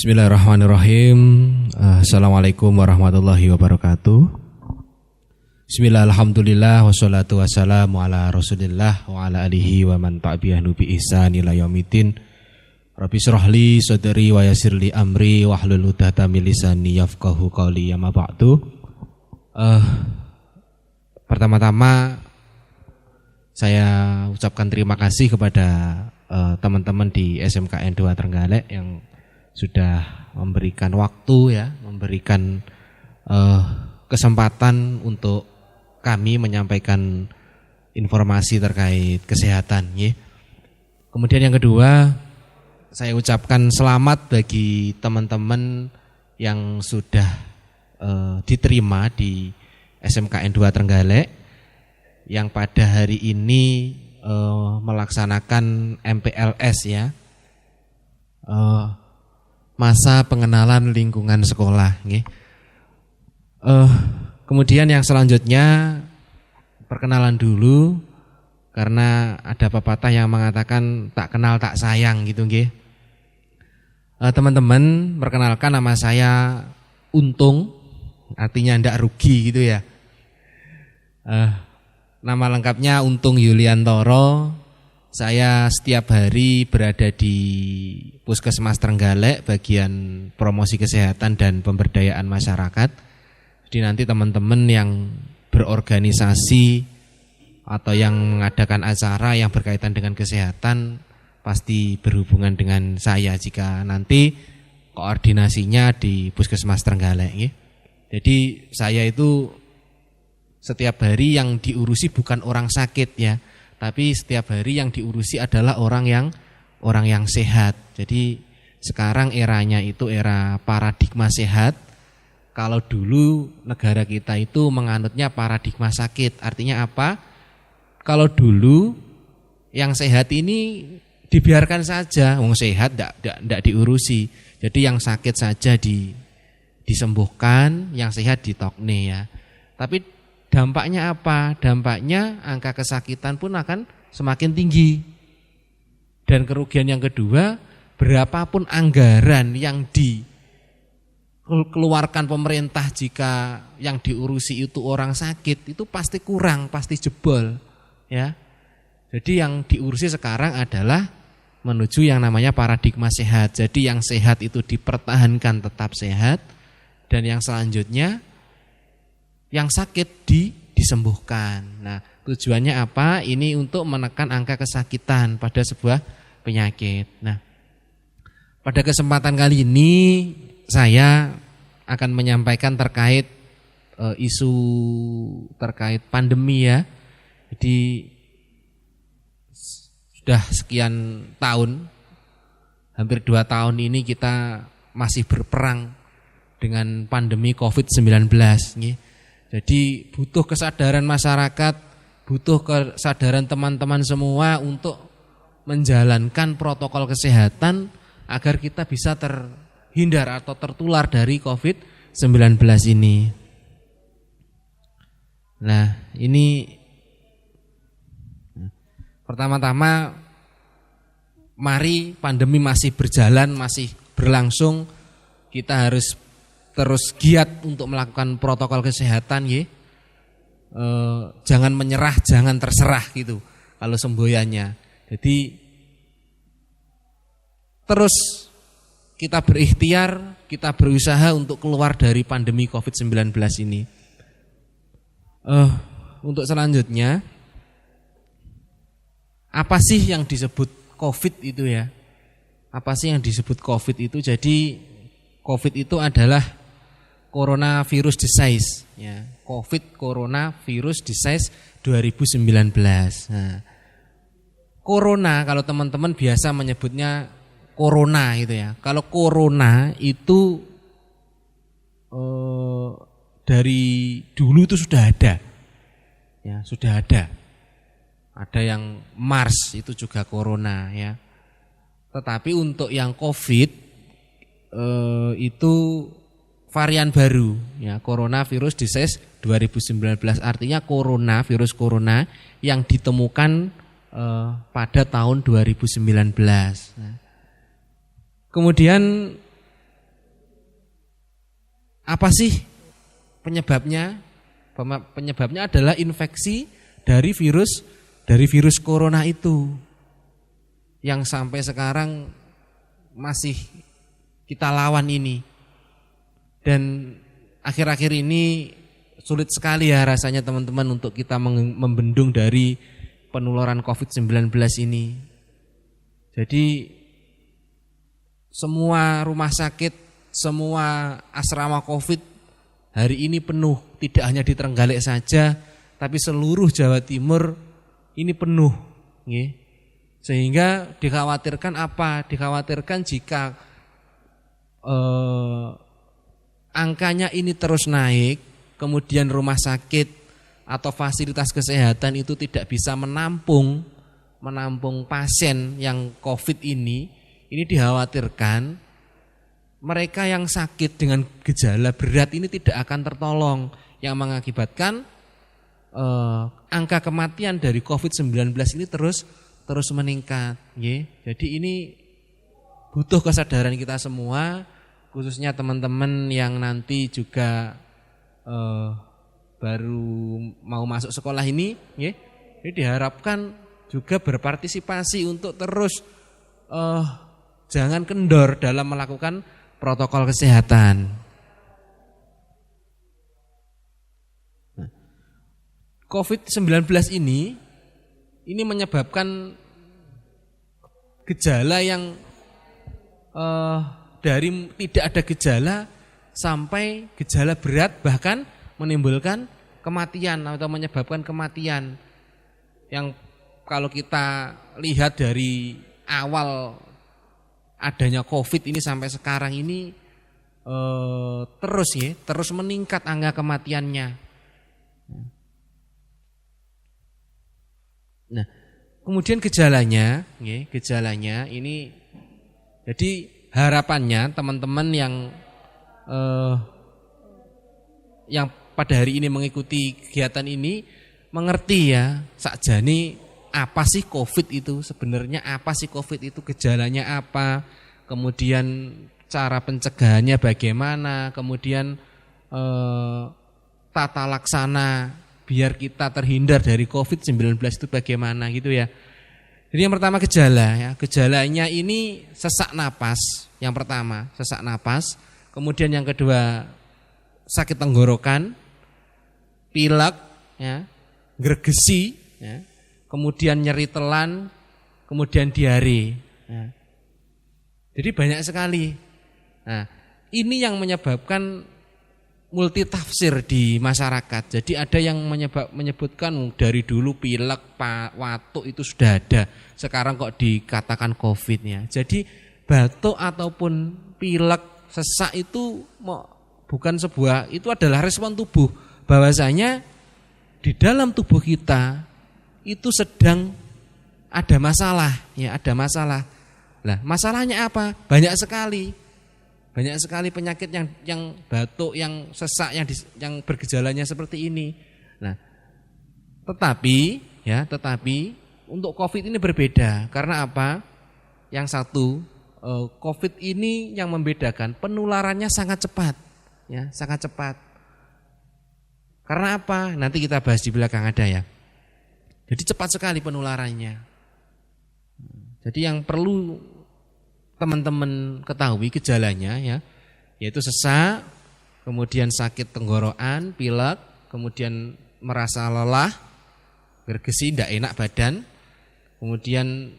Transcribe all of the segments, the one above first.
Bismillahirrahmanirrahim. Assalamualaikum warahmatullahi wabarakatuh. Bismillah, alhamdulillah, wassalatu wassalamu ala rasulillah wa ala alihi wa man tabi'ahnu bi ihsan ila yaumiddin. Rabbi syrahli sadri wa yassirli amri wahlul 'uqdatam min lisani yafqahu qawli. Amma ba'du. Pertama-tama saya ucapkan terima kasih kepada teman-teman di SMKN 2 Trenggalek yang sudah memberikan waktu ya, memberikan kesempatan untuk kami menyampaikan informasi terkait kesehatan ya. Kemudian yang kedua, saya ucapkan selamat bagi teman-teman yang sudah diterima di SMKN 2 Trenggalek yang pada hari ini melaksanakan MPLS ya. Masa pengenalan lingkungan sekolah. Kemudian yang selanjutnya perkenalan dulu, karena ada pepatah yang mengatakan tak kenal tak sayang gitu. Teman-teman, perkenalkan, nama saya Untung, artinya ndak rugi gitu ya. Nama lengkapnya Untung Yuliantoro. Saya setiap hari berada di Puskesmas Trenggalek, bagian promosi kesehatan dan pemberdayaan masyarakat. Jadi nanti teman-teman yang berorganisasi atau yang mengadakan acara yang berkaitan dengan kesehatan pasti berhubungan dengan saya jika nanti koordinasinya di Puskesmas Trenggalek. Jadi saya itu setiap hari yang diurusi bukan orang sakit ya, tapi setiap hari yang diurusi adalah orang yang sehat. Jadi sekarang eranya itu era paradigma sehat. Kalau dulu negara kita itu menganutnya paradigma sakit. Artinya apa? Kalau dulu yang sehat ini dibiarkan saja, wong sehat ndak diurusi. Jadi yang sakit saja disembuhkan, yang sehat ditokne ya. Tapi dampaknya apa? Dampaknya angka kesakitan pun akan semakin tinggi. Dan kerugian yang kedua, berapapun anggaran yang dikeluarkan pemerintah jika yang diurusi itu orang sakit, itu pasti kurang, pasti jebol, ya. Jadi yang diurusi sekarang adalah menuju yang namanya paradigma sehat. Jadi yang sehat itu dipertahankan tetap sehat, dan yang selanjutnya yang sakit disembuhkan. Nah, tujuannya apa? Ini untuk menekan angka kesakitan pada sebuah penyakit. Nah, pada kesempatan kali ini saya akan menyampaikan terkait isu terkait pandemi ya. Jadi sudah sekian tahun, hampir 2 tahun ini kita masih berperang dengan pandemi COVID-19 nih. Jadi butuh kesadaran masyarakat, butuh kesadaran teman-teman semua untuk menjalankan protokol kesehatan agar kita bisa terhindar atau tertular dari COVID-19 ini. Nah, ini pertama-tama mari pandemi masih berjalan, masih berlangsung, kita harus terus giat untuk melakukan protokol kesehatan ya. Jangan menyerah, jangan terserah gitu kalau semboyannya. Jadi terus kita berikhtiar, kita berusaha untuk keluar dari pandemi COVID-19 ini. Untuk selanjutnya, apa sih yang disebut COVID itu ya? Apa sih yang disebut COVID itu? Jadi COVID itu adalah coronavirus disease, ya. COVID coronavirus disease 2019. Nah, corona kalau teman-teman biasa menyebutnya corona gitu ya. Kalau corona itu dari dulu itu sudah ada, ya sudah ada. Ada yang MERS itu juga corona ya. Tetapi untuk yang COVID itu varian baru ya, coronavirus disease 2019, artinya virus corona yang ditemukan pada tahun 2019. Nah, kemudian apa sih penyebabnya? Penyebabnya adalah infeksi dari virus corona itu yang sampai sekarang masih kita lawan ini. Dan akhir-akhir ini sulit sekali ya rasanya teman-teman untuk kita membendung dari penularan COVID-19 ini. Jadi semua rumah sakit, semua asrama COVID hari ini penuh. Tidak hanya di Trenggalek saja, tapi seluruh Jawa Timur ini penuh. Sehingga dikhawatirkan apa? Dikhawatirkan jika angkanya ini terus naik, kemudian rumah sakit atau fasilitas kesehatan itu tidak bisa menampung pasien yang COVID ini dikhawatirkan mereka yang sakit dengan gejala berat ini tidak akan tertolong, yang mengakibatkan angka kematian dari COVID-19 ini terus meningkat. Jadi ini butuh kesadaran kita semua, khususnya teman-teman yang nanti juga baru mau masuk sekolah ini diharapkan juga berpartisipasi untuk terus jangan kendor dalam melakukan protokol kesehatan. COVID-19 ini menyebabkan gejala yang dari tidak ada gejala sampai gejala berat, bahkan menimbulkan kematian atau menyebabkan kematian. Yang kalau kita lihat dari awal adanya COVID ini sampai sekarang ini terus meningkat angka kematiannya. Nah, kemudian gejalanya ini, jadi harapannya teman-teman yang pada hari ini mengikuti kegiatan ini mengerti ya, sakjane apa sih COVID itu sebenarnya, apa sih COVID itu, gejalanya apa, kemudian cara pencegahannya bagaimana, kemudian tata laksana biar kita terhindar dari COVID-19 itu bagaimana gitu ya. Jadi yang pertama gejala ya, gejalanya ini sesak napas, yang pertama sesak napas, kemudian yang kedua sakit tenggorokan, pilek ya, gregesi ya, kemudian nyeri telan, kemudian diare ya. Jadi banyak sekali. Nah, ini yang menyebabkan multi tafsir di masyarakat. Jadi ada yang menyebutkan dari dulu pilek, watuk itu sudah ada, sekarang kok dikatakan COVID ya. Jadi batuk ataupun pilek, sesak itu bukan sebuah, itu adalah respon tubuh bahwasanya di dalam tubuh kita itu sedang ada masalah ya, ada masalah. Lah, masalahnya apa? Banyak sekali penyakit yang batuk, yang sesak, yang bergejalanya seperti ini. Nah, tetapi untuk COVID ini berbeda. Karena apa? Yang satu, COVID ini yang membedakan penularannya sangat cepat, ya, sangat cepat. Karena apa? Nanti kita bahas di belakang ada ya. Jadi cepat sekali penularannya. Jadi yang perlu teman-teman ketahui gejalanya ya, yaitu sesak, kemudian sakit tenggorokan, pilek, kemudian merasa lelah, gergesi, tidak enak badan, kemudian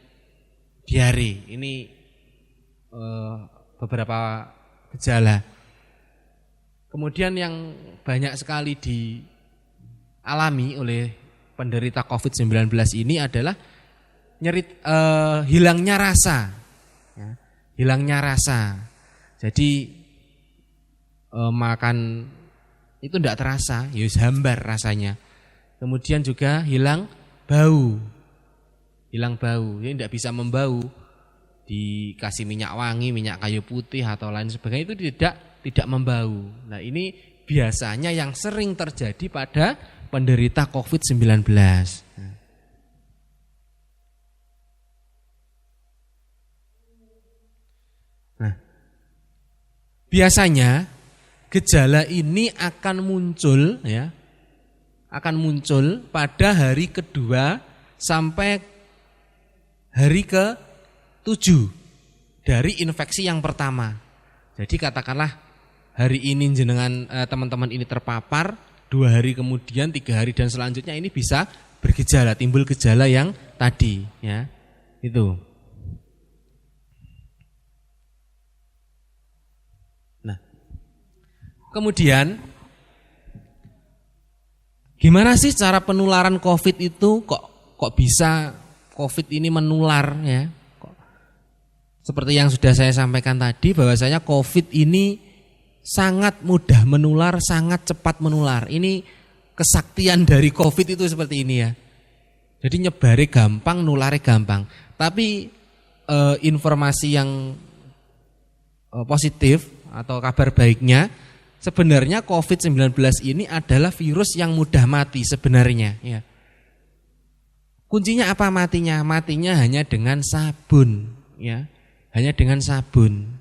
diare. Ini beberapa gejala. Kemudian yang banyak sekali dialami oleh penderita COVID-19 ini adalah hilangnya rasa. Ya, hilangnya rasa. Jadi makan itu tidak terasa, ya hambar rasanya. Kemudian juga hilang bau. Hilang bau, ya tidak bisa membau. Dikasih minyak wangi, minyak kayu putih atau lain sebagainya itu tidak membau. Nah, ini biasanya yang sering terjadi pada penderita COVID-19. Nah, biasanya gejala ini akan muncul ya, akan muncul pada hari kedua sampai hari ke-7 dari infeksi yang pertama. Jadi katakanlah hari ini jenengan teman-teman ini terpapar, 2 hari kemudian, 3 hari dan selanjutnya ini bisa bergejala, timbul gejala yang tadi ya. Itu. Nah, kemudian gimana sih cara penularan COVID itu? Kok bisa COVID ini menular ya? Seperti yang sudah saya sampaikan tadi, bahwasanya COVID ini sangat mudah menular, sangat cepat menular. Ini kesaktian dari COVID itu seperti ini ya. Jadi nyebare gampang, nulare gampang. Tapi informasi yang positif atau kabar baiknya, sebenarnya COVID-19 ini adalah virus yang mudah mati sebenarnya ya. Kuncinya apa matinya? Matinya hanya dengan sabun ya. Hanya dengan sabun.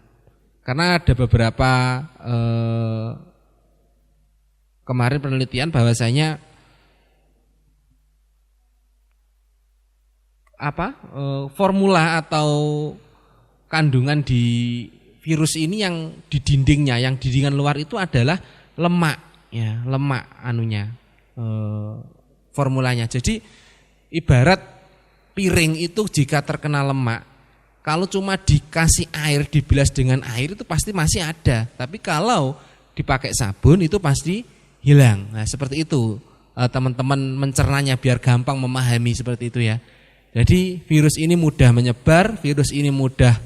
Karena ada beberapa kemarin penelitian bahwasanya formula atau kandungan di virus ini yang di dindingnya, yang di dindingan luar itu adalah lemak ya, lemak formulanya. Jadi ibarat piring itu jika terkena lemak, kalau cuma dikasih air, dibilas dengan air itu pasti masih ada. Tapi kalau dipakai sabun itu pasti hilang. Nah, seperti itu teman-teman mencernanya biar gampang memahami seperti itu ya. Jadi virus ini mudah menyebar, virus ini mudah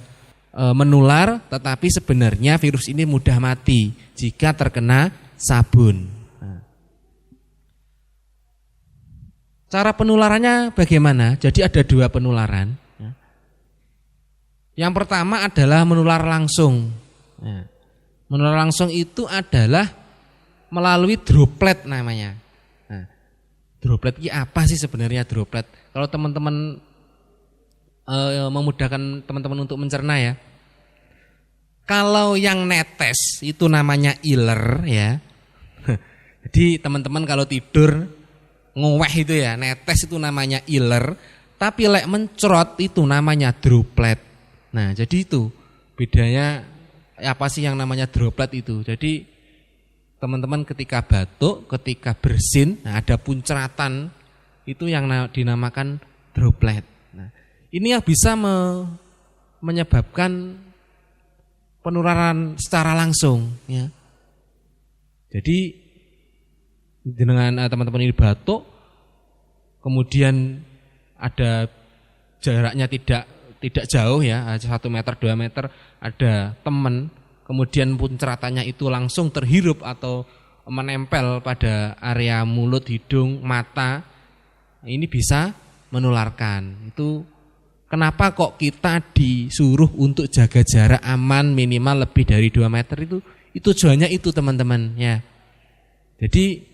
menular, tetapi sebenarnya virus ini mudah mati jika terkena sabun. Nah. Cara penularannya bagaimana? Jadi ada 2 penularan. Yang pertama adalah menular langsung. Nah, menular langsung itu adalah melalui droplet namanya. Nah, droplet ini apa sih sebenarnya droplet? Kalau teman-teman memudahkan teman-teman untuk mencerna ya. Kalau yang netes itu namanya iler ya. Jadi teman-teman kalau tidur ngoweh itu ya, netes itu namanya iler. Tapi lek mencrot itu namanya droplet. Nah, jadi itu bedanya apa sih yang namanya droplet itu. Jadi teman-teman ketika batuk, ketika bersin, nah ada puncratan itu yang dinamakan droplet. Nah, ini yang bisa menyebabkan penularan secara langsung ya. Jadi dengan teman-teman ini batuk, kemudian ada jaraknya tidak jauh ya, 1 meter 2 meter ada teman, kemudian puncratannya itu langsung terhirup atau menempel pada area mulut, hidung, mata, ini bisa menularkan. Itu kenapa kok kita disuruh untuk jaga jarak aman minimal lebih dari 2 meter itu tujuannya itu teman-teman ya. Jadi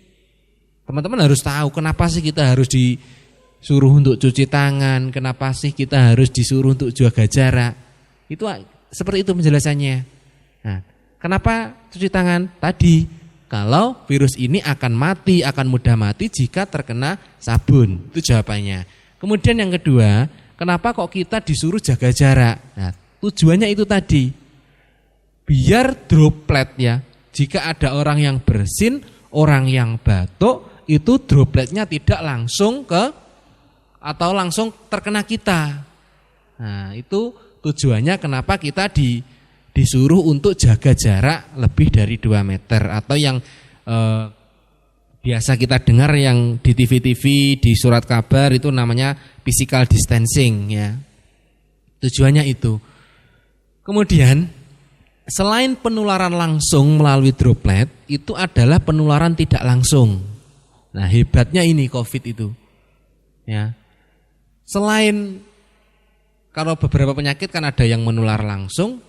teman-teman harus tahu kenapa sih kita harus disuruh untuk cuci tangan, kenapa sih kita harus disuruh untuk jaga jarak. Itu seperti itu penjelasannya. Nah, kenapa cuci tangan? Tadi, kalau virus ini akan mati, akan mudah mati jika terkena sabun. Itu jawabannya. Kemudian yang kedua, kenapa kok kita disuruh jaga jarak? Nah, Tujuannya itu tadi, biar droplet ya, jika ada orang yang bersin, orang yang batuk, itu dropletnya tidak langsung ke atau langsung terkena kita. Nah, itu tujuannya kenapa kita disuruh untuk jaga jarak lebih dari 2 meter atau yang biasa kita dengar yang di TV-TV, di surat kabar itu namanya physical distancing ya. Tujuannya itu. Kemudian selain penularan langsung melalui droplet, itu adalah penularan tidak langsung. Nah, hebatnya ini COVID itu. Ya. Selain kalau beberapa penyakit kan ada yang menular langsung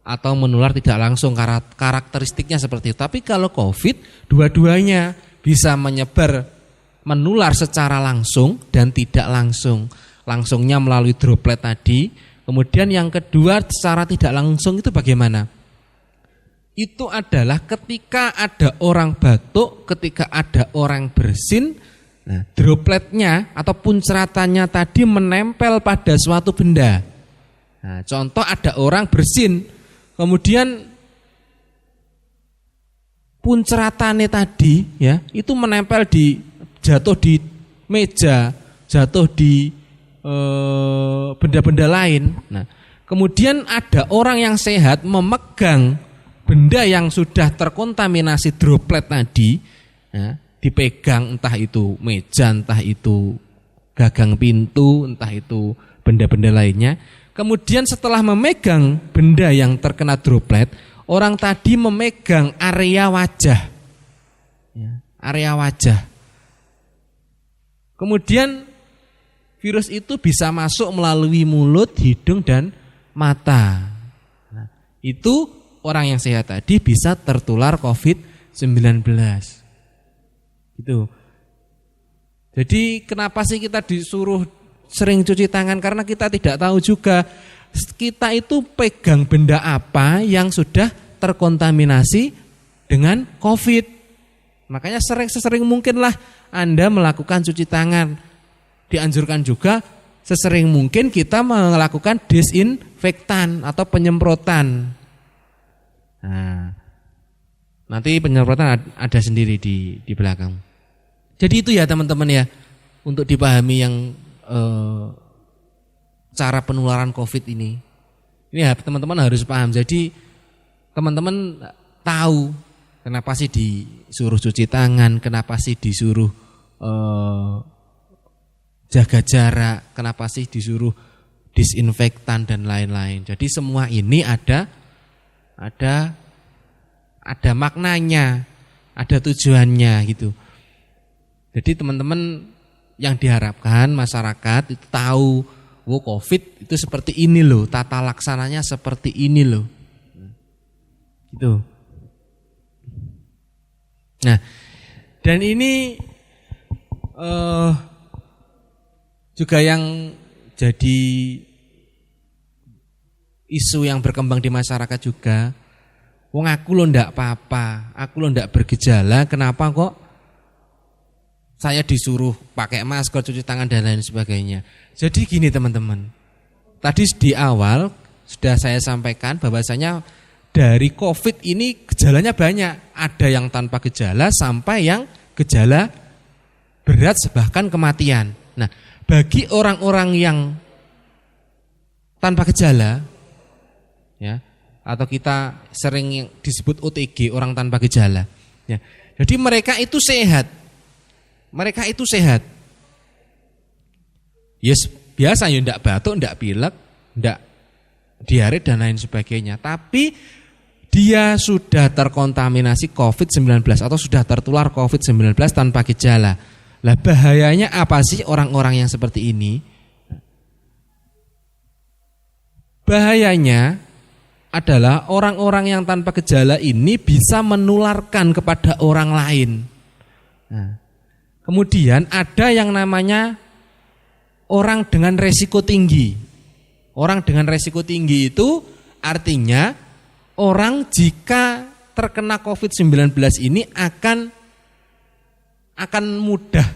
atau menular tidak langsung, karakteristiknya seperti itu. Tapi kalau COVID, dua-duanya bisa menular secara langsung dan tidak langsung. Langsungnya melalui droplet tadi. Kemudian yang kedua secara tidak langsung itu bagaimana? Itu adalah ketika ada orang batuk, ketika ada orang bersin, nah, dropletnya atau punceratannya tadi menempel pada suatu benda. Nah, contoh ada orang bersin, kemudian punceratannya tadi ya itu menempel jatuh di meja, jatuh di benda-benda lain. Nah, kemudian ada orang yang sehat memegang benda yang sudah terkontaminasi droplet tadi, ya, dipegang entah itu meja, entah itu gagang pintu, entah itu benda-benda lainnya. Kemudian setelah memegang benda yang terkena droplet, orang tadi memegang area wajah, ya, area wajah. Kemudian virus itu bisa masuk melalui mulut, hidung, dan mata. Nah, itu orang yang sehat tadi bisa tertular COVID-19. Gitu. Jadi kenapa sih kita disuruh sering cuci tangan? Karena kita tidak tahu juga kita itu pegang benda apa yang sudah terkontaminasi dengan COVID. Makanya sesering mungkinlah Anda melakukan cuci tangan. Dianjurkan juga sesering mungkin kita melakukan disinfektan atau penyemprotan. Nah, nanti penyemprotan ada sendiri di belakang. Jadi itu ya teman-teman ya, untuk dipahami yang cara penularan COVID ini. Ini ya teman-teman harus paham. Jadi teman-teman tahu kenapa sih disuruh cuci tangan, kenapa sih disuruh jaga jarak, kenapa sih disuruh disinfektan dan lain-lain. Jadi semua ini ada maknanya, ada tujuannya gitu. Jadi teman-teman yang diharapkan masyarakat itu tahu, oh COVID itu seperti ini loh, tata laksananya seperti ini loh. Gitu. Nah, dan ini juga yang jadi isu yang berkembang di masyarakat juga. Wong aku lo ndak apa-apa, aku lo ndak bergejala, kenapa kok saya disuruh pakai masker, cuci tangan dan lain sebagainya. Jadi gini teman-teman, tadi di awal sudah saya sampaikan bahwasanya dari COVID ini gejalanya banyak. Ada yang tanpa gejala sampai yang gejala berat bahkan kematian. Nah, bagi orang-orang yang tanpa gejala, ya, atau kita sering disebut OTG, orang tanpa gejala, ya. Jadi mereka itu sehat, Yes, biasa ya ndak batuk, ndak pilek, ndak diare dan lain sebagainya. Tapi dia sudah terkontaminasi COVID-19 atau sudah tertular COVID-19 tanpa gejala. Lah bahayanya apa sih orang-orang yang seperti ini? Bahayanya adalah orang-orang yang tanpa gejala ini bisa menularkan kepada orang lain. Nah, kemudian ada yang namanya orang dengan resiko tinggi. Orang dengan resiko tinggi itu artinya orang jika terkena COVID-19 ini akan mudah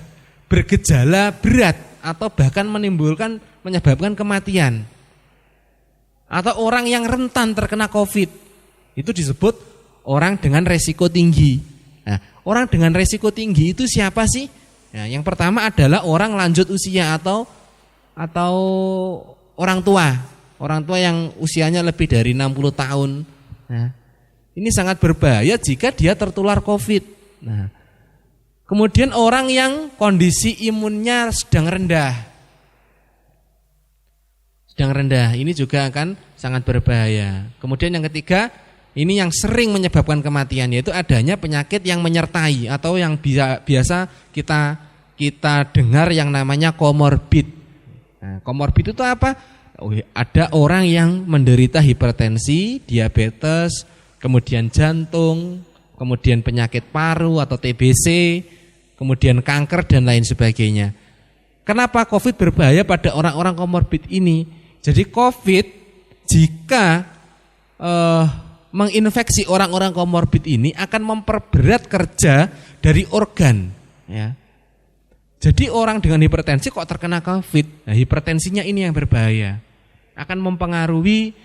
bergejala berat atau bahkan menyebabkan kematian. atau orang yang rentan terkena COVID. Itu disebut orang dengan resiko tinggi. Nah, orang dengan resiko tinggi itu siapa sih? Nah, yang pertama adalah orang lanjut usia atau orang tua. Orang tua yang usianya lebih dari 60 tahun. Nah, ini sangat berbahaya jika dia tertular COVID. Nah, kemudian orang yang kondisi imunnya sedang rendah. Ini juga akan sangat berbahaya. Kemudian yang ketiga, ini yang sering menyebabkan kematian, yaitu adanya penyakit yang menyertai atau yang biasa kita dengar yang namanya komorbid. Nah, komorbid itu apa? Ada orang yang menderita hipertensi, diabetes, kemudian jantung, kemudian penyakit paru atau TBC, kemudian kanker dan lain sebagainya. Kenapa COVID berbahaya pada orang-orang komorbid ini? Jadi COVID jika menginfeksi orang-orang komorbid ini akan memperberat kerja dari organ. Ya. Jadi orang dengan hipertensi kok terkena COVID? Nah, hipertensinya ini yang berbahaya. Akan mempengaruhi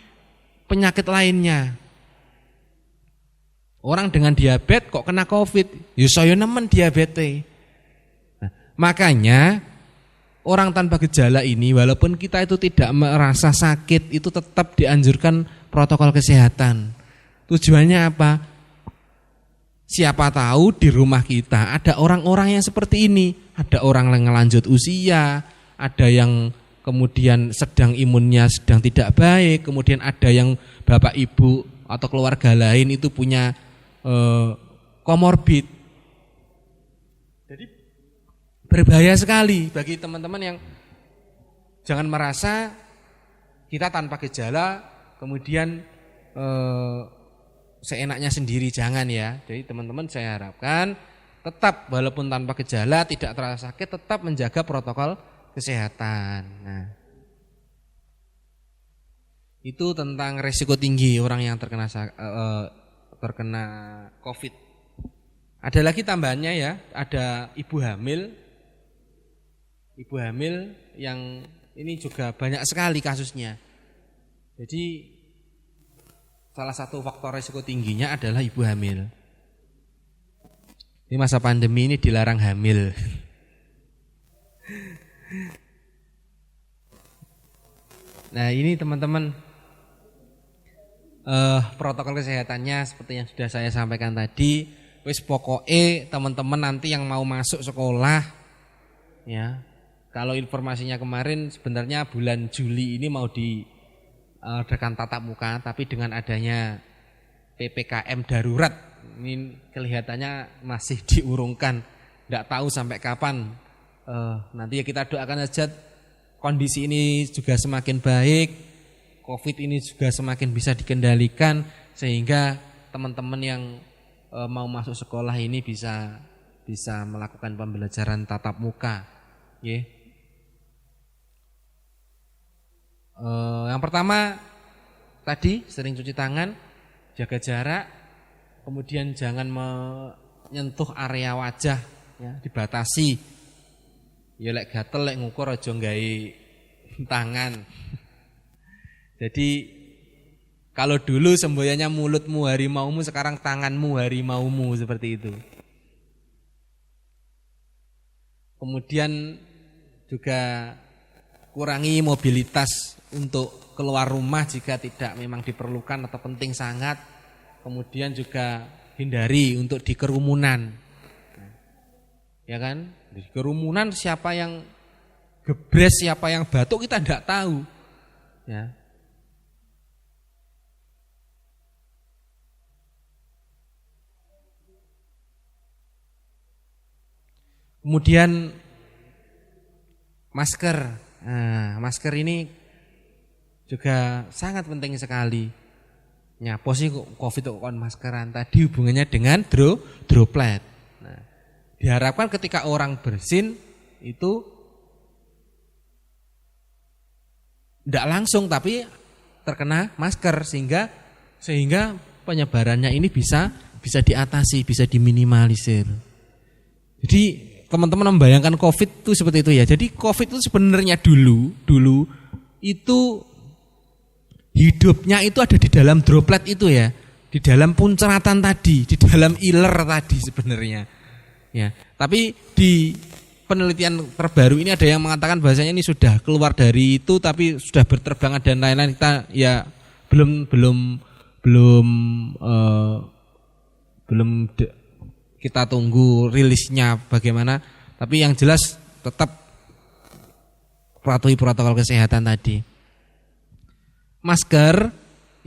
penyakit lainnya. Orang dengan diabetes kok kena COVID? Ya saya nemen diabetes. Nah, makanya orang tanpa gejala ini walaupun kita itu tidak merasa sakit itu tetap dianjurkan protokol kesehatan. Tujuannya apa? Siapa tahu di rumah kita ada orang-orang yang seperti ini. Ada orang yang lanjut usia, ada yang kemudian sedang imunnya sedang tidak baik, kemudian ada yang bapak ibu atau keluarga lain itu punya komorbid. Jadi berbahaya sekali bagi teman-teman yang jangan merasa kita tanpa gejala kemudian seenaknya sendiri, jangan ya. Jadi teman-teman saya harapkan tetap walaupun tanpa gejala tidak terasa sakit tetap menjaga protokol kesehatan. Nah, itu tentang resiko tinggi orang yang terkena COVID. Ada lagi tambahannya ya, ada ibu hamil yang ini juga banyak sekali kasusnya. Jadi salah satu faktor resiko tingginya adalah ibu hamil. Ini masa pandemi ini dilarang hamil. Nah ini teman-teman protokol kesehatannya seperti yang sudah saya sampaikan tadi. Wis pokoknya teman-teman nanti yang mau masuk sekolah ya, kalau informasinya kemarin sebenarnya bulan Juli ini mau diadakan tatap muka, tapi dengan adanya PPKM darurat ini kelihatannya masih diurungkan, tidak tahu sampai kapan. Nanti ya kita doakan saja kondisi ini juga semakin baik, COVID ini juga semakin bisa dikendalikan sehingga teman-teman yang mau masuk sekolah ini bisa melakukan pembelajaran tatap muka. Yang pertama tadi sering cuci tangan, jaga jarak, kemudian jangan menyentuh area wajah, ya, dibatasi. Ya lek gatel lek ngukur aja nggawe tangan. Jadi kalau dulu semboyannya mulutmu harimaumu, sekarang tanganmu harimaumu, seperti itu. Kemudian juga kurangi mobilitas untuk keluar rumah jika tidak memang diperlukan atau penting sangat. Kemudian juga hindari untuk di kerumunan. Ya kan? Di kerumunan siapa yang gebres, siapa yang batuk kita tidak tahu. Ya. Kemudian masker. Nah, masker ini juga sangat penting sekali. Nyapa sih COVID kok maskeran? Tadi hubungannya dengan droplet. Nah, diharapkan ketika orang bersin itu tidak langsung tapi terkena masker sehingga penyebarannya ini bisa diatasi, bisa diminimalisir. Jadi teman-teman membayangkan COVID itu seperti itu ya. Jadi COVID itu sebenarnya dulu itu hidupnya itu ada di dalam droplet itu ya, di dalam punceratan tadi, di dalam iler tadi sebenarnya. Ya, tapi di penelitian terbaru ini ada yang mengatakan bahasanya ini sudah keluar dari itu, tapi sudah berterbangan dan lain-lain. Kita ya belum kita tunggu rilisnya bagaimana. Tapi yang jelas tetap patuhi protokol kesehatan tadi. Masker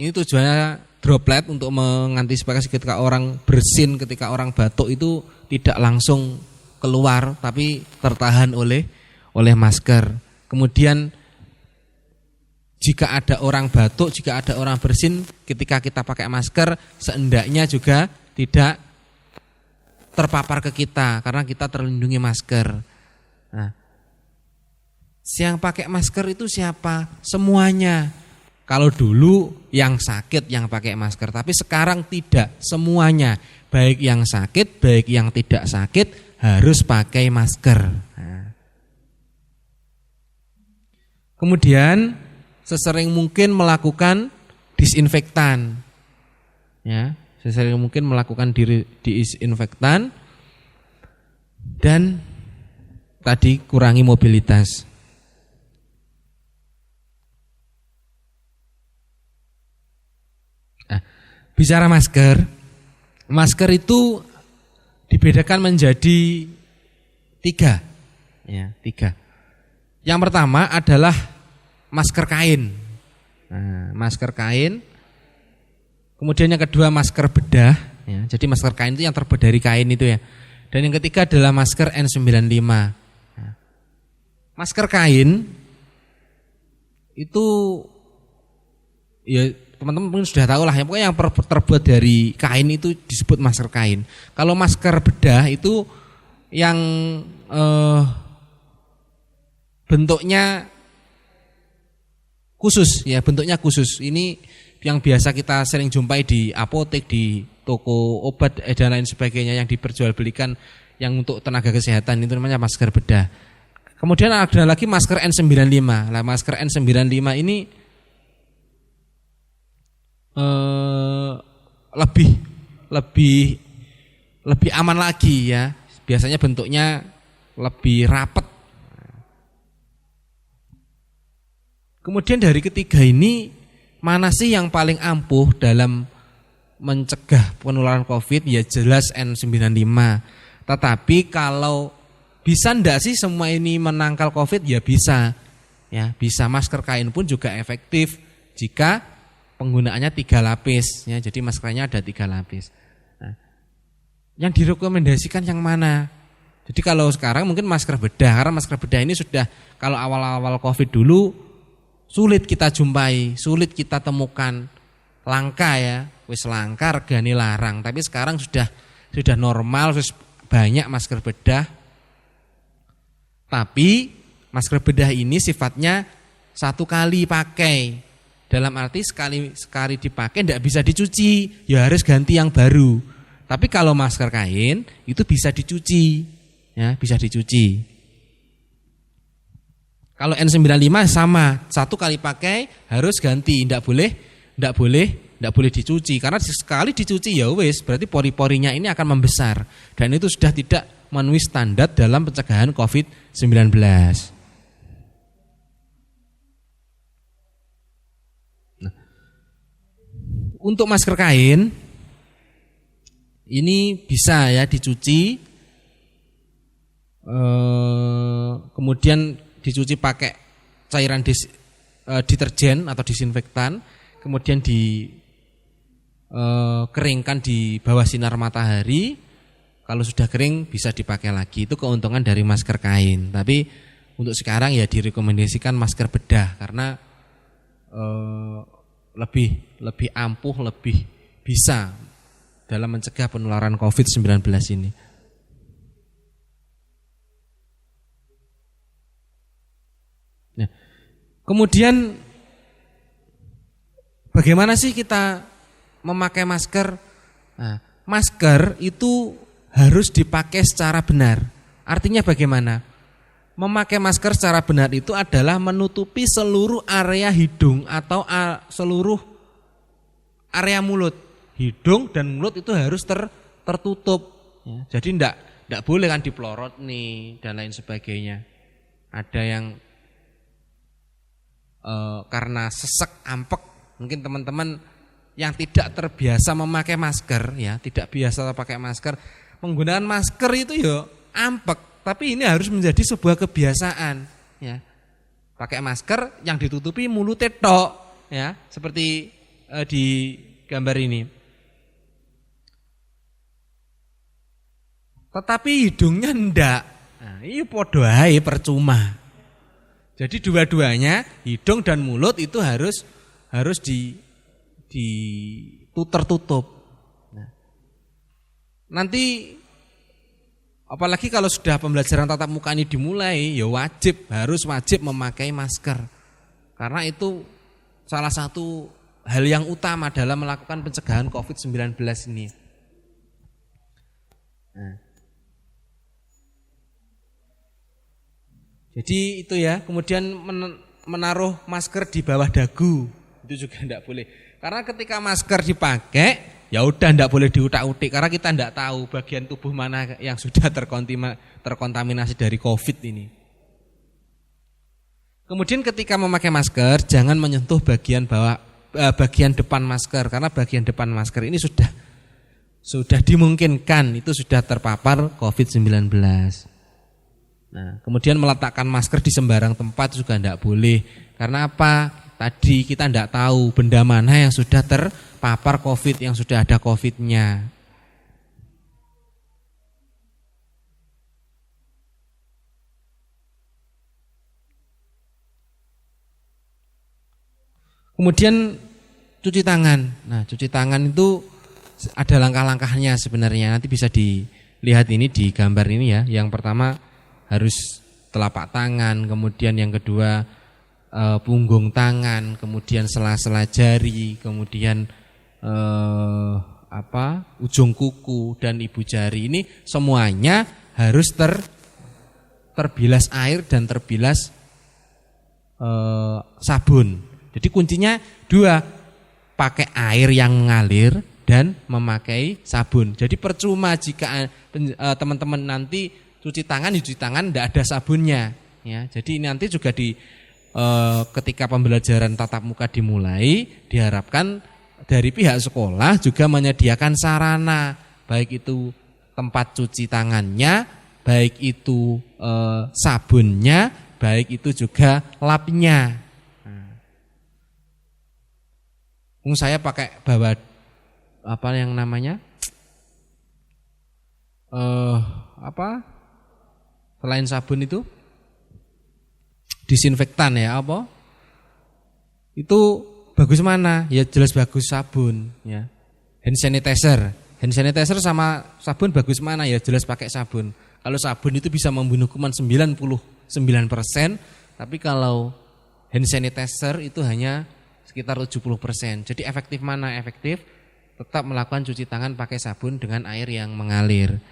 ini tujuannya droplet untuk mengantisipasi ketika orang bersin, ketika orang batuk itu tidak langsung keluar tapi tertahan oleh masker. Kemudian jika ada orang batuk, jika ada orang bersin, ketika kita pakai masker seendaknya juga tidak terpapar ke kita karena kita terlindungi masker. Nah, yang pakai masker itu siapa? Semuanya. Kalau dulu yang sakit yang pakai masker, tapi sekarang tidak, semuanya. Baik yang sakit, baik yang tidak sakit harus pakai masker. Nah. Kemudian sesering mungkin melakukan disinfektan. Ya, sesering mungkin melakukan disinfektan dan tadi kurangi mobilitas. Nah, bicara masker, masker itu dibedakan menjadi tiga. Ya, tiga. Yang pertama adalah masker kain. Nah, masker kain. Kemudian yang kedua masker bedah. Ya, jadi masker kain itu yang terbuat dari kain itu ya. Dan yang ketiga adalah masker N95. Nah, masker kain itu ya teman-teman mungkin sudah tahu lah. Pokoknya yang terbuat dari kain itu disebut masker kain. Kalau masker bedah itu yang bentuknya khusus ya, bentuknya khusus. Ini yang biasa kita sering jumpai di apotek, di toko obat dan lain sebagainya yang diperjualbelikan yang untuk tenaga kesehatan, itu namanya masker bedah. Kemudian ada lagi masker N95. Nah, masker N95 ini lebih aman lagi ya. Biasanya bentuknya lebih rapat. Kemudian dari ketiga ini, mana sih yang paling ampuh dalam mencegah penularan COVID? Ya jelas N95. Tetapi kalau bisa enggak sih semua ini menangkal COVID? Ya bisa. Ya, bisa. Masker kain pun juga efektif jika penggunaannya 3 lapis. Ya, jadi maskernya ada 3 lapis. Nah, yang direkomendasikan yang mana? Jadi kalau sekarang mungkin masker bedah, karena masker bedah ini sudah kalau awal-awal COVID dulu sulit kita jumpai, sulit kita temukan, langka ya, wis langka regane larang. Tapi sekarang sudah normal, wis banyak masker bedah. Tapi masker bedah ini sifatnya 1 kali pakai. Dalam arti sekali dipakai tidak bisa dicuci, ya harus ganti yang baru. Tapi kalau masker kain itu bisa dicuci, ya bisa dicuci. Kalau N95 sama, 1 kali pakai harus ganti, tidak boleh dicuci. Karena sekali dicuci ya wis, berarti pori-porinya ini akan membesar dan itu sudah tidak memenuhi standar dalam pencegahan COVID-19. Nah, untuk masker kain ini bisa ya dicuci, kemudian dicuci pakai cairan deterjen atau disinfektan, kemudian dikeringkan di bawah sinar matahari. Kalau sudah kering bisa dipakai lagi. Itu keuntungan dari masker kain. Tapi untuk sekarang ya direkomendasikan masker bedah karena lebih ampuh, lebih bisa dalam mencegah penularan COVID-19 ini. Nah, kemudian bagaimana sih kita memakai masker? Nah, masker itu harus dipakai secara benar. Artinya bagaimana? Memakai masker secara benar itu adalah menutupi seluruh area hidung atau seluruh area mulut. Hidung dan mulut itu harus tertutup. Ya, jadi enggak boleh kan dipelorot nih dan lain sebagainya. Ada yang karena sesek, ampek, mungkin teman-teman yang tidak terbiasa memakai masker, ya tidak biasa pakai masker, menggunakan masker itu ya ampek. Tapi ini harus menjadi sebuah kebiasaan, ya. Pakai masker yang ditutupi mulutnya tok, ya, seperti di gambar ini. Tetapi hidungnya enggak. Nah, ini podo ae percuma. Jadi dua-duanya, hidung dan mulut itu harus tertutup. Nah, nanti apalagi kalau sudah pembelajaran tatap muka ini dimulai, ya harus wajib memakai masker. Karena itu salah satu hal yang utama dalam melakukan pencegahan COVID-19 ini. Nah. Jadi itu ya, kemudian menaruh masker di bawah dagu, itu juga tidak boleh. Karena ketika masker dipakai, ya udah tidak boleh diutak-utik karena kita tidak tahu bagian tubuh mana yang sudah terkontaminasi dari COVID ini. Kemudian ketika memakai masker jangan menyentuh bagian depan masker karena bagian depan masker ini sudah dimungkinkan itu sudah terpapar COVID-19. Nah, kemudian meletakkan masker di sembarang tempat juga tidak boleh. Karena apa? Tadi kita tidak tahu benda mana yang sudah terpapar COVID, yang sudah ada COVID-nya. Kemudian cuci tangan. Nah, cuci tangan itu ada langkah-langkahnya sebenarnya. Nanti bisa dilihat ini di gambar ini ya. Yang pertama harus telapak tangan, kemudian yang kedua punggung tangan, kemudian sela-sela jari, kemudian ujung kuku dan ibu jari. Ini semuanya harus terbilas air dan terbilas sabun. Jadi kuncinya dua, pakai air yang mengalir dan memakai sabun. Jadi percuma jika teman-teman nanti cuci tangan tidak ada sabunnya, ya. Jadi nanti juga ketika pembelajaran tatap muka dimulai, diharapkan dari pihak sekolah juga menyediakan sarana, baik itu tempat cuci tangannya, baik itu sabunnya, baik itu juga lapnya. Saya pakai bawa yang namanya selain sabun itu disinfektan ya apa? Itu bagus mana? Ya jelas bagus sabun ya. Hand sanitizer sama sabun bagus mana? Ya jelas pakai sabun. Kalau sabun itu bisa membunuh kuman 99%, tapi kalau hand sanitizer itu hanya sekitar 70%. Jadi efektif mana? Efektif tetap melakukan cuci tangan pakai sabun dengan air yang mengalir.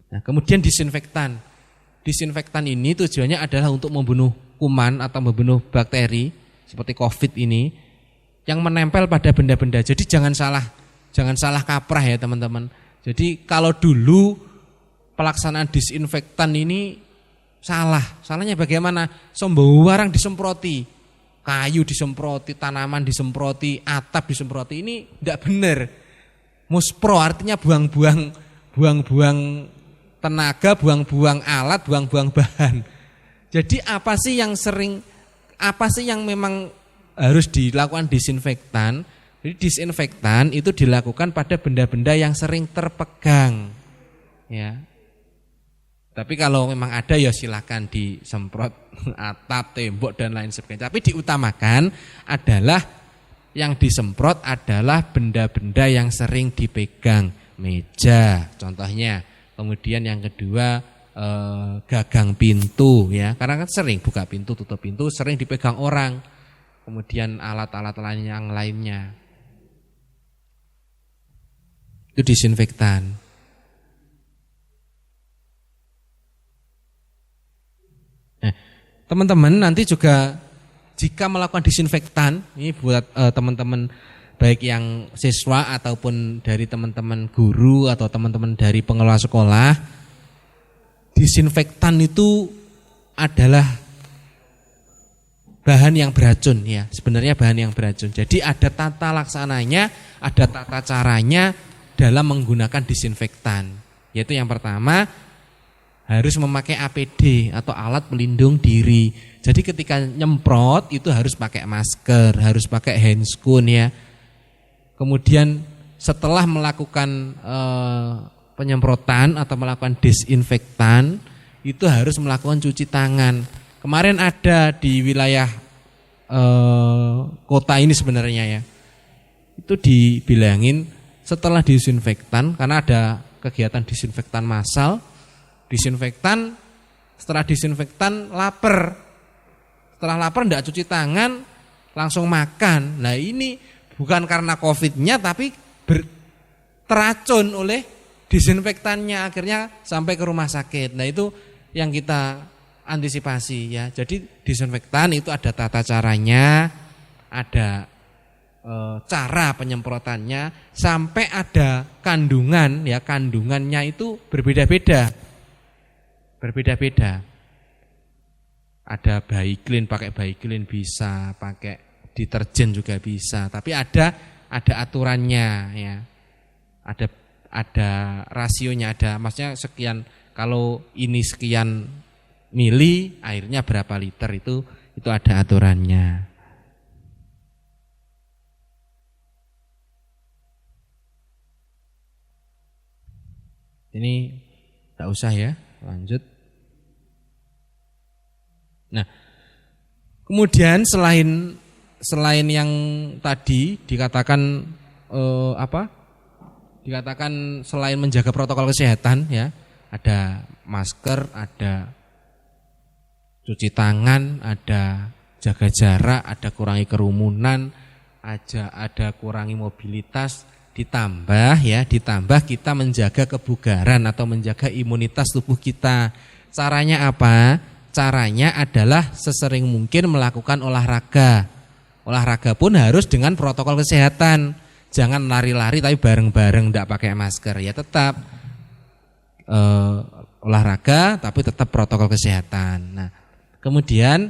Nah, kemudian disinfektan. Disinfektan ini tujuannya adalah untuk membunuh kuman atau membunuh bakteri seperti COVID ini yang menempel pada benda-benda. Jadi jangan salah kaprah ya teman-teman. Jadi kalau dulu pelaksanaan disinfektan ini salahnya bagaimana? Sembarang disemproti, kayu disemproti, tanaman disemproti, atap disemproti, ini tidak benar. Muspro artinya buang-buang tenaga, buang-buang alat, buang-buang bahan. Jadi apa sih yang memang harus dilakukan disinfektan? Jadi disinfektan itu dilakukan pada benda-benda yang sering terpegang. Ya. Tapi kalau memang ada ya silakan disemprot atap, tembok dan lain sebagainya. Tapi diutamakan adalah yang disemprot adalah benda-benda yang sering dipegang, meja contohnya. Kemudian yang kedua gagang pintu ya, karena kan sering buka pintu, tutup pintu, sering dipegang orang. Kemudian alat-alat lain yang lainnya. Itu disinfektan. teman-teman nanti juga jika melakukan disinfektan, ini buat teman-teman baik yang siswa ataupun dari teman-teman guru atau teman-teman dari pengelola sekolah, disinfektan itu adalah bahan yang beracun ya, sebenarnya bahan yang beracun. Jadi ada tata laksananya, ada tata caranya dalam menggunakan disinfektan. Yaitu yang pertama harus memakai APD atau alat pelindung diri. Jadi ketika nyemprot itu harus pakai masker, harus pakai handscoon ya. Kemudian setelah melakukan penyemprotan atau melakukan disinfektan itu harus melakukan cuci tangan. Kemarin ada di wilayah kota ini sebenarnya ya, itu dibilangin setelah disinfektan, karena ada kegiatan disinfektan massal, disinfektan, setelah disinfektan lapar, setelah lapar enggak cuci tangan langsung makan. Nah ini bukan karena COVID-nya tapi teracun oleh disinfektannya, akhirnya sampai ke rumah sakit. Nah itu yang kita antisipasi ya. Jadi disinfektan itu ada tata caranya, ada cara penyemprotannya, sampai ada kandungan ya, kandungannya itu berbeda-beda. Berbeda-beda. Ada Baiclean, pakai Baiclean bisa, pakai deterjen juga bisa, tapi ada aturannya ya. Ada rasionya, ada maksudnya sekian, kalau ini sekian mili, airnya berapa liter, itu ada aturannya. Ini tak usah ya, lanjut. Nah, kemudian selain yang tadi dikatakan dikatakan selain menjaga protokol kesehatan ya, ada masker, ada cuci tangan, ada jaga jarak, ada kurangi kerumunan, ada kurangi mobilitas, ditambah kita menjaga kebugaran atau menjaga imunitas tubuh kita. Caranya apa? Caranya adalah sesering mungkin melakukan olahraga. Olahraga pun harus dengan protokol kesehatan. Jangan lari-lari tapi bareng-bareng enggak pakai masker. Ya tetap olahraga tapi tetap protokol kesehatan. Nah, kemudian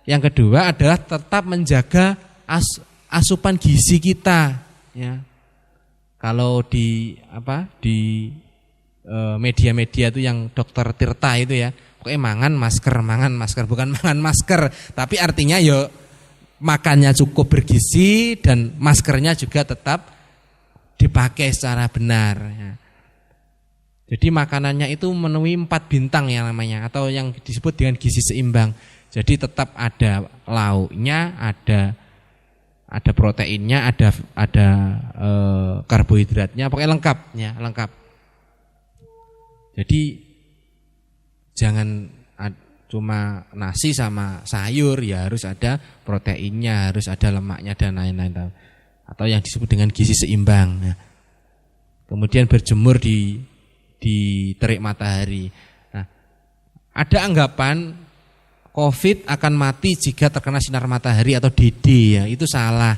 yang kedua adalah tetap menjaga asupan gizi kita ya. Kalau di media-media itu yang Dokter Tirta itu ya, pokoknya mangan masker, bukan mangan masker, tapi artinya yo makannya cukup bergizi dan maskernya juga tetap dipakai secara benar ya. Jadi makanannya itu memenuhi 4 bintang ya namanya, atau yang disebut dengan gizi seimbang. Jadi tetap ada lauknya, ada proteinnya, ada karbohidratnya, pokoknya lengkap ya, lengkap. Jadi jangan cuma nasi sama sayur ya, harus ada proteinnya, harus ada lemaknya dan lain-lain, atau yang disebut dengan gizi seimbang ya. Kemudian berjemur di terik matahari. Nah, ada anggapan COVID akan mati jika terkena sinar matahari atau DD ya, itu salah.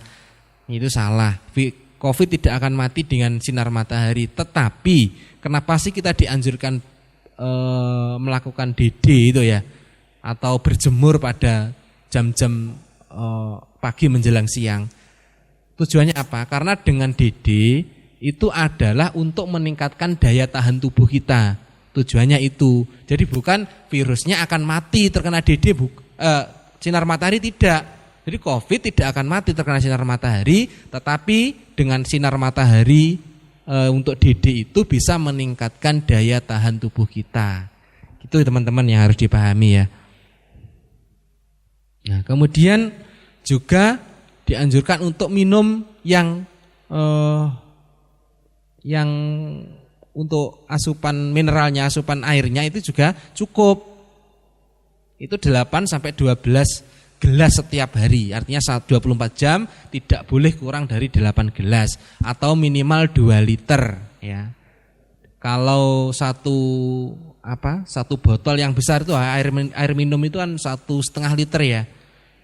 Itu salah. COVID tidak akan mati dengan sinar matahari, tetapi kenapa sih kita dianjurkan melakukan DD itu ya, atau berjemur pada jam-jam pagi menjelang siang? Tujuannya apa? Karena dengan DD itu adalah untuk meningkatkan daya tahan tubuh kita. Tujuannya itu. Jadi bukan virusnya akan mati terkena DD, sinar matahari tidak. Jadi COVID tidak akan mati terkena sinar matahari, tetapi dengan sinar matahari untuk DD itu bisa meningkatkan daya tahan tubuh kita. Itu teman-teman yang harus dipahami ya. Nah, kemudian juga dianjurkan untuk minum yang untuk asupan mineralnya, asupan airnya itu juga cukup. Itu 8 sampai 12 gelas setiap hari. Artinya 24 jam tidak boleh kurang dari 8 gelas atau minimal 2 liter ya. Kalau satu botol yang besar itu air minum itu kan 1,5 liter ya.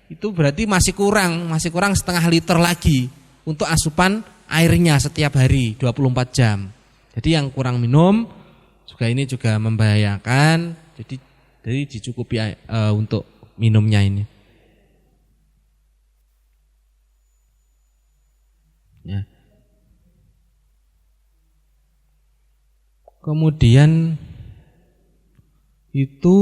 Itu berarti masih kurang setengah liter lagi untuk asupan airnya setiap hari 24 jam. Jadi yang kurang minum ini juga membahayakan. Jadi dicukupi untuk minumnya ini. Ya. Kemudian itu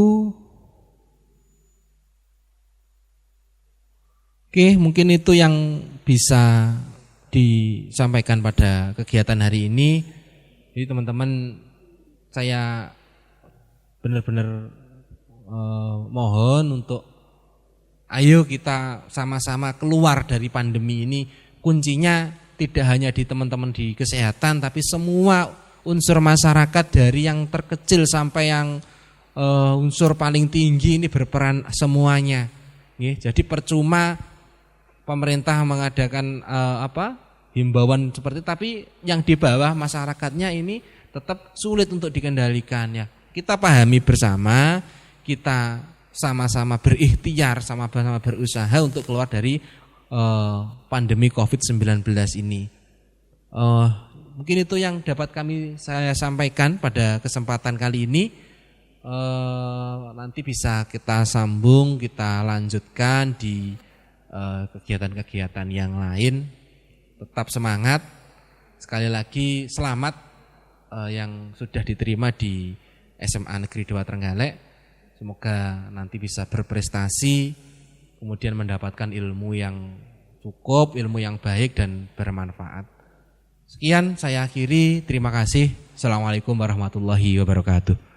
mungkin itu yang bisa disampaikan pada kegiatan hari ini. Jadi teman-teman, saya benar-benar mohon untuk ayo kita sama-sama keluar dari pandemi ini. Kuncinya tidak hanya di teman-teman di kesehatan, tapi semua unsur masyarakat dari yang terkecil sampai yang unsur paling tinggi ini berperan semuanya. Jadi percuma pemerintah mengadakan himbauan seperti itu, tapi yang di bawah masyarakatnya ini tetap sulit untuk dikendalikan ya. Kita pahami bersama, kita sama-sama berikhtiar, sama-sama berusaha untuk keluar dari pandemi COVID-19 ini. Mungkin itu yang dapat saya sampaikan pada kesempatan kali ini. Nanti bisa kita sambung, kita lanjutkan di kegiatan-kegiatan yang lain. Tetap semangat. Sekali lagi selamat yang sudah diterima di SMA Negeri 2 Trenggalek. Semoga nanti bisa berprestasi, kemudian mendapatkan ilmu yang cukup, ilmu yang baik dan bermanfaat. Sekian saya akhiri, terima kasih. Assalamualaikum warahmatullahi wabarakatuh.